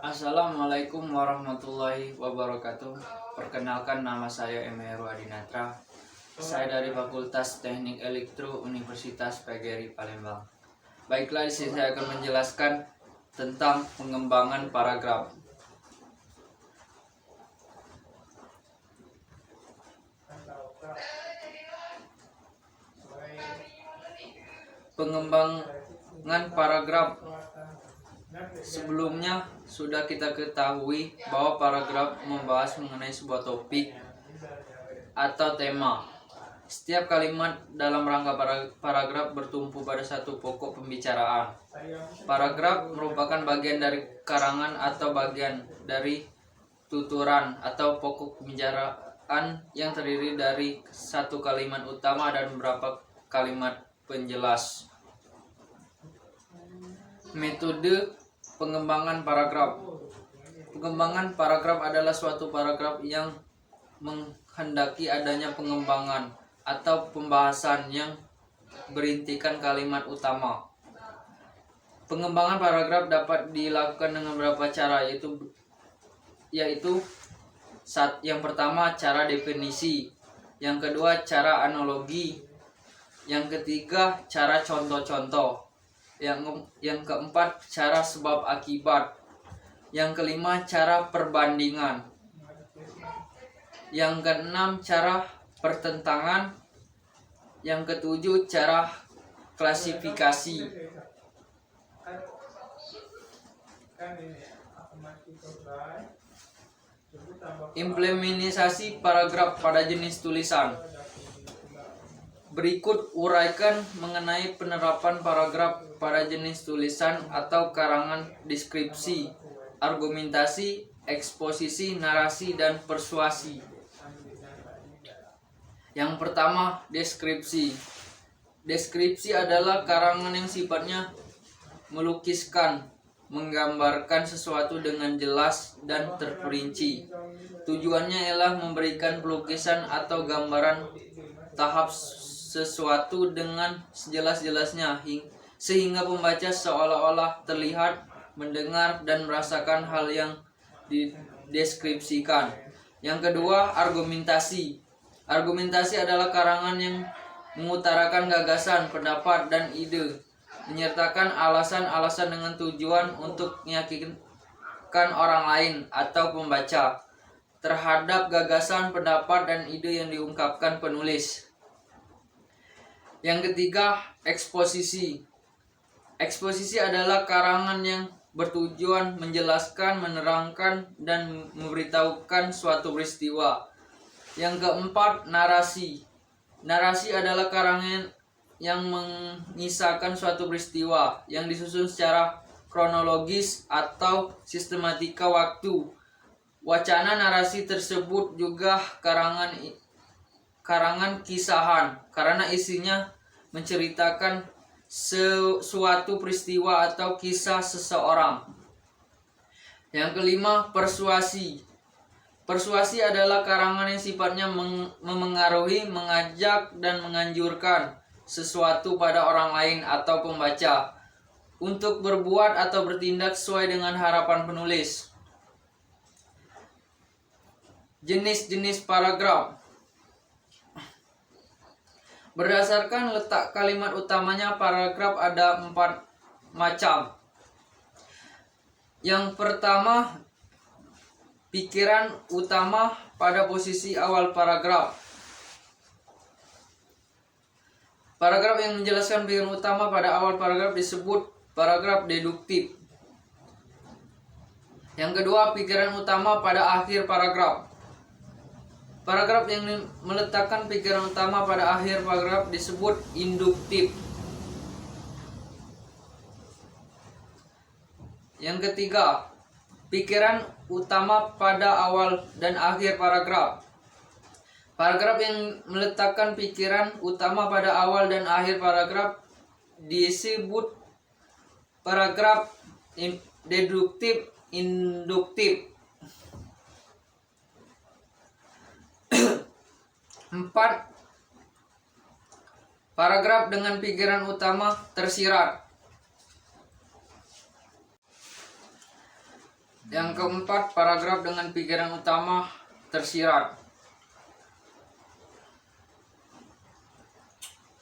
Assalamualaikum warahmatullahi wabarakatuh. Perkenalkan, nama saya M. Heru Adinatra. Saya dari Fakultas Teknik Elektro Universitas PGRI Palembang. Baiklah, di sini saya akan menjelaskan tentang pengembangan paragraf. Pengembangan paragraf. Sebelumnya sudah kita ketahui bahwa paragraf membahas mengenai sebuah topik atau tema. Setiap kalimat dalam rangka paragraf bertumpu pada satu pokok pembicaraan. Paragraf merupakan bagian dari karangan atau bagian dari tuturan atau pokok pembicaraan yang terdiri dari satu kalimat utama dan beberapa kalimat penjelas. Metode pengembangan paragraf. Pengembangan paragraf adalah suatu paragraf yang menghendaki adanya pengembangan atau pembahasan yang berintikan kalimat utama. Pengembangan paragraf dapat dilakukan dengan beberapa cara, yaitu yang pertama cara definisi, yang kedua cara analogi, yang ketiga cara contoh-contoh, yang keempat cara sebab akibat, yang kelima cara perbandingan, yang keenam cara pertentangan, yang ketujuh cara klasifikasi. Implementasi paragraf pada jenis tulisan. Berikut uraikan mengenai penerapan paragraf pada jenis tulisan atau karangan deskripsi, argumentasi, eksposisi, narasi, dan persuasi. Yang pertama, deskripsi. Deskripsi adalah karangan yang sifatnya melukiskan, menggambarkan sesuatu dengan jelas dan terperinci. Tujuannya ialah memberikan pelukisan atau gambaran tahap sesuatu dengan sejelas-jelasnya sehingga pembaca seolah-olah terlihat, mendengar, dan merasakan hal yang dideskripsikan. Yang kedua, argumentasi. Argumentasi adalah karangan yang mengutarakan gagasan, pendapat, dan ide, menyertakan alasan-alasan dengan tujuan untuk meyakinkan orang lain atau pembaca terhadap gagasan, pendapat, dan ide yang diungkapkan penulis. Yang ketiga, eksposisi. Eksposisi adalah karangan yang bertujuan menjelaskan, menerangkan, dan memberitahukan suatu peristiwa. Yang keempat, narasi. Narasi adalah karangan yang mengisahkan suatu peristiwa yang disusun secara kronologis atau sistematika waktu. Wacana narasi tersebut juga karangan kisahan karena isinya menceritakan suatu peristiwa atau kisah seseorang. Yang kelima, persuasi. Persuasi adalah karangan yang sifatnya memengaruhi, mengajak, dan menganjurkan sesuatu pada orang lain atau pembaca untuk berbuat atau bertindak sesuai dengan harapan penulis. Jenis-jenis paragraf. Berdasarkan letak kalimat utamanya, paragraf ada 4 macam. Yang pertama, pikiran utama pada posisi awal paragraf. Paragraf yang menjelaskan pikiran utama pada awal paragraf disebut paragraf deduktif. Yang kedua, pikiran utama pada akhir paragraf. Paragraf yang meletakkan pikiran utama pada akhir paragraf disebut induktif. Yang ketiga, pikiran utama pada awal dan akhir paragraf. Paragraf yang meletakkan pikiran utama pada awal dan akhir paragraf disebut paragraf deduktif induktif. 4. Paragraf dengan pikiran utama tersirat. Yang keempat, paragraf dengan pikiran utama tersirat.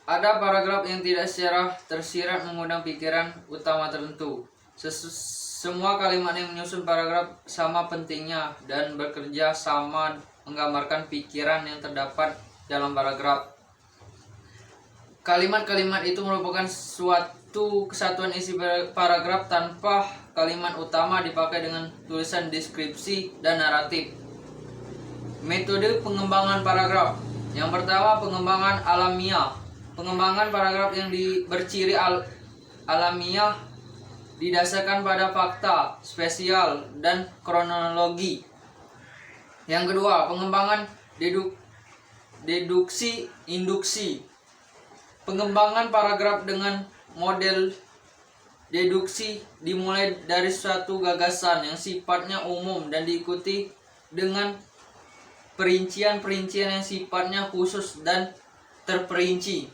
Ada paragraf yang tidak secara tersirat mengundang pikiran utama tertentu. Semua kalimat yang menyusun paragraf sama pentingnya dan bekerja sama menggambarkan pikiran yang terdapat dalam paragraf. Kalimat-kalimat itu merupakan suatu kesatuan isi paragraf tanpa kalimat utama dipakai dengan tulisan deskripsi dan naratif. Metode pengembangan paragraf. Yang pertama, pengembangan alamiah. Pengembangan paragraf yang berciri alamiah didasarkan pada fakta, spesial, dan kronologi. Yang kedua, pengembangan deduksi induksi. Pengembangan paragraf dengan model deduksi dimulai dari suatu gagasan yang sifatnya umum dan diikuti dengan perincian-perincian yang sifatnya khusus dan terperinci.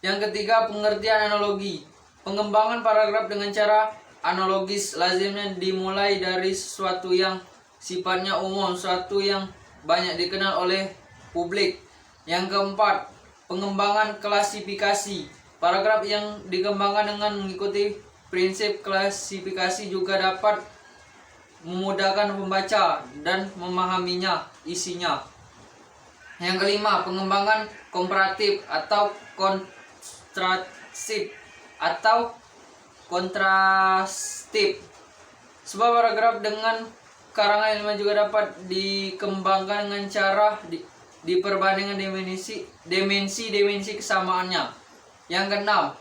Yang ketiga, pengertian analogi. Pengembangan paragraf dengan cara analogis lazimnya dimulai dari sesuatu yang sifatnya umum, sesuatu yang banyak dikenal oleh publik. Yang keempat, pengembangan klasifikasi. Paragraf yang dikembangkan dengan mengikuti prinsip klasifikasi juga dapat memudahkan pembaca dan memahaminya isinya. Yang kelima, pengembangan komparatif atau kontrastif. Sebuah paragraf dengan karangan ilmiah juga dapat dikembangkan dengan cara diperbandingkan dimensi kesamaannya. Yang keenam,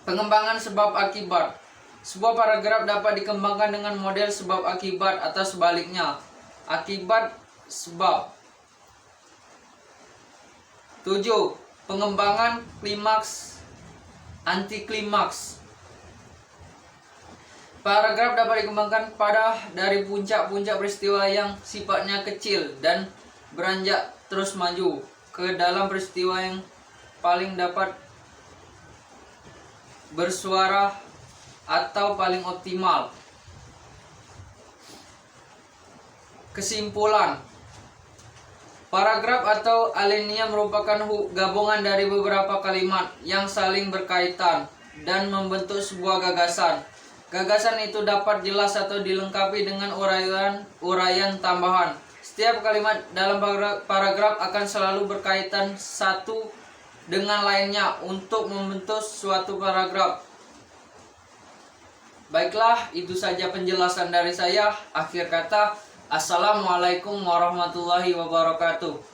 pengembangan sebab akibat. Sebuah paragraf dapat dikembangkan dengan model sebab akibat atau sebaliknya, akibat sebab. 7. Pengembangan klimaks antiklimaks. Paragraf dapat dikembangkan dari puncak-puncak peristiwa yang sifatnya kecil dan beranjak terus maju ke dalam peristiwa yang paling dapat bersuara atau paling optimal. Kesimpulan. Paragraf atau alinea merupakan gabungan dari beberapa kalimat yang saling berkaitan dan membentuk sebuah gagasan. Gagasan itu dapat jelas atau dilengkapi dengan uraian tambahan. Setiap kalimat dalam paragraf akan selalu berkaitan satu dengan lainnya untuk membentuk suatu paragraf. Baiklah, itu saja penjelasan dari saya. Akhir kata, Assalamualaikum warahmatullahi wabarakatuh.